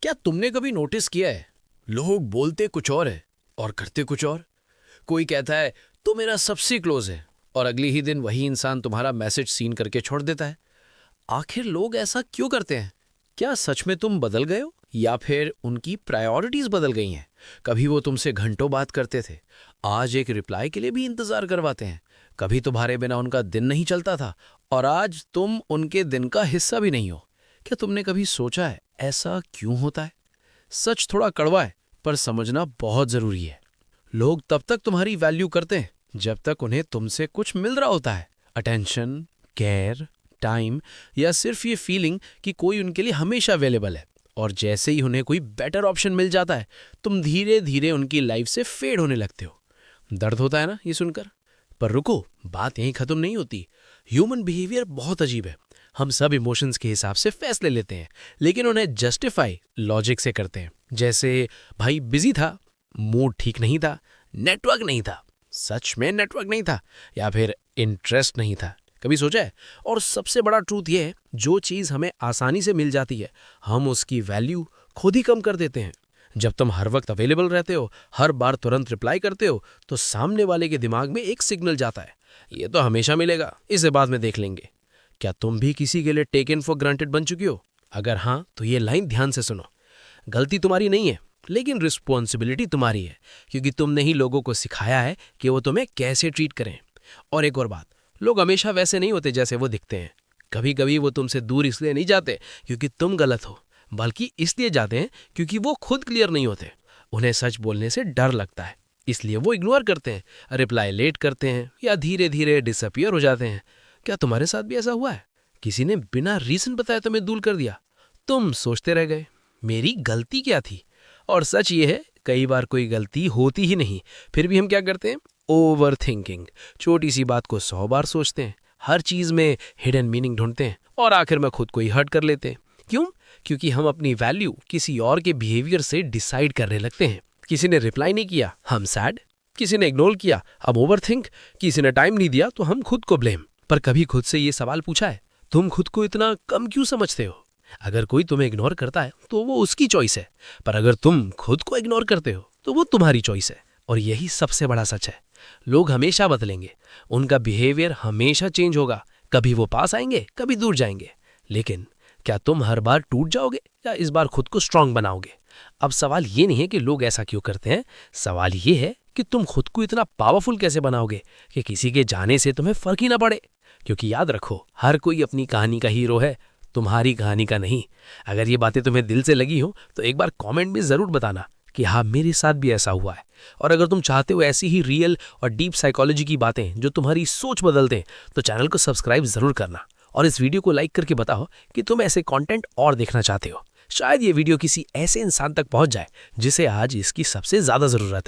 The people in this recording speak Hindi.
क्या तुमने कभी नोटिस किया है, लोग बोलते कुछ और है और करते कुछ और। कोई कहता है तो मेरा सबसे क्लोज है, और अगले ही दिन वही इंसान तुम्हारा मैसेज सीन करके छोड़ देता है। आखिर लोग ऐसा क्यों करते हैं? क्या सच में तुम बदल गए हो, या फिर उनकी प्रायोरिटीज बदल गई हैं? कभी वो तुमसे घंटों बात करते थे, आज एक रिप्लाई के लिए भी इंतजार करवाते हैं। कभी तुम्हारे बिना उनका दिन नहीं चलता था, और आज तुम उनके दिन का हिस्सा भी नहीं हो। क्या तुमने कभी सोचा है ऐसा क्यों होता है? सच थोड़ा कड़वा है, पर समझना बहुत जरूरी है। लोग तब तक तुम्हारी वैल्यू करते हैं जब तक उन्हें तुमसे कुछ मिल रहा होता है। अटेंशन, केयर, टाइम, या सिर्फ ये फीलिंग कि कोई उनके लिए हमेशा अवेलेबल है। और जैसे ही उन्हें कोई बेटर ऑप्शन मिल जाता है, तुम धीरे धीरे उनकी लाइफ से फेड होने लगते हो। दर्द होता है ना ये सुनकर? पर रुको, बात यहीं खत्म नहीं होती। ह्यूमन बिहेवियर बहुत अजीब है। हम सब इमोशंस के हिसाब से फैसले लेते हैं, लेकिन उन्हें जस्टिफाई लॉजिक से करते हैं। जैसे, भाई बिजी था, मूड ठीक नहीं था, नेटवर्क नहीं था। सच में नेटवर्क नहीं था, या फिर इंटरेस्ट नहीं था? कभी सोचा है? और सबसे बड़ा ट्रूथ ये है, जो चीज़ हमें आसानी से मिल जाती है, हम उसकी वैल्यू खुद ही कम कर देते हैं। जब तुम हर वक्त अवेलेबल रहते हो, हर बार तुरंत रिप्लाई करते हो, तो सामने वाले के दिमाग में एक सिग्नल जाता है, ये तो हमेशा मिलेगा, इसे बाद में देख लेंगे। क्या तुम भी किसी के लिए टेकन फॉर ग्रांटेड बन चुकी हो? अगर हाँ, तो ये लाइन ध्यान से सुनो। गलती तुम्हारी नहीं है, लेकिन रिस्पॉन्सिबिलिटी तुम्हारी है, क्योंकि तुमने ही लोगों को सिखाया है कि वो तुम्हें कैसे ट्रीट करें। और एक और बात, लोग हमेशा वैसे नहीं होते जैसे वो दिखते हैं। कभी कभी वो तुमसे दूर इसलिए नहीं जाते क्योंकि तुम गलत हो, बल्कि इसलिए जाते हैं क्योंकि वो खुद क्लियर नहीं होते। उन्हें सच बोलने से डर लगता है, इसलिए वो इग्नोर करते हैं, रिप्लाई लेट करते हैं, या धीरे धीरे डिसअपियर हो जाते हैं। क्या तुम्हारे साथ भी ऐसा हुआ है? किसी ने बिना रीजन बताए तुम्हें दूर कर दिया, तुम सोचते रह गए मेरी गलती क्या थी? और सच ये है, कई बार कोई गलती होती ही नहीं, फिर भी हम क्या करते हैं? Over thinking. छोटी सी बात को 100 बार सोचते हैं, हर चीज में हिडन मीनिंग ढूंढते हैं, और आखिर में खुद को ही हर्ट कर लेते हैं। क्यों? क्योंकि हम अपनी वैल्यू किसी और के बिहेवियर से डिसाइड करने लगते हैं। किसी ने रिप्लाई नहीं किया, हम सैड। किसी ने इग्नोर किया, हम ओवर थिंक। किसी ने टाइम नहीं दिया, तो हम खुद को ब्लेम। पर कभी खुद से ये सवाल पूछा है, तुम खुद को इतना कम क्यों समझते हो? अगर कोई तुम्हें इग्नोर करता है तो वो उसकी चॉइस है, पर अगर तुम खुद को इग्नोर करते हो तो वो तुम्हारी चॉइस है। और यही सबसे बड़ा सच है। लोग हमेशा बदलेंगे, उनका बिहेवियर हमेशा चेंज होगा। कभी वो पास आएंगे, कभी दूर जाएंगे। लेकिन क्या तुम हर बार टूट जाओगे, या इस बार खुद को स्ट्रांग बनाओगे? अब सवाल ये नहीं है कि लोग ऐसा क्यों करते हैं, सवाल ये है कि तुम खुद को इतना पावरफुल कैसे बनाओगे कि किसी के जाने से तुम्हें फर्क ही ना पड़े। क्योंकि याद रखो, हर कोई अपनी कहानी का हीरो है, तुम्हारी कहानी का नहीं। अगर ये बातें तुम्हें दिल से लगी हो तो एक बार कमेंट में ज़रूर बताना कि हाँ, मेरे साथ भी ऐसा हुआ है। और अगर तुम चाहते हो ऐसी ही रियल और डीप साइकोलॉजी की बातें जो तुम्हारी सोच बदल दें, तो चैनल को सब्सक्राइब ज़रूर करना, और इस वीडियो को लाइक करके बताओ कि तुम ऐसे कंटेंट और देखना चाहते हो। शायद ये वीडियो किसी ऐसे इंसान तक पहुंच जाए जिसे आज इसकी सबसे ज़्यादा ज़रूरत है।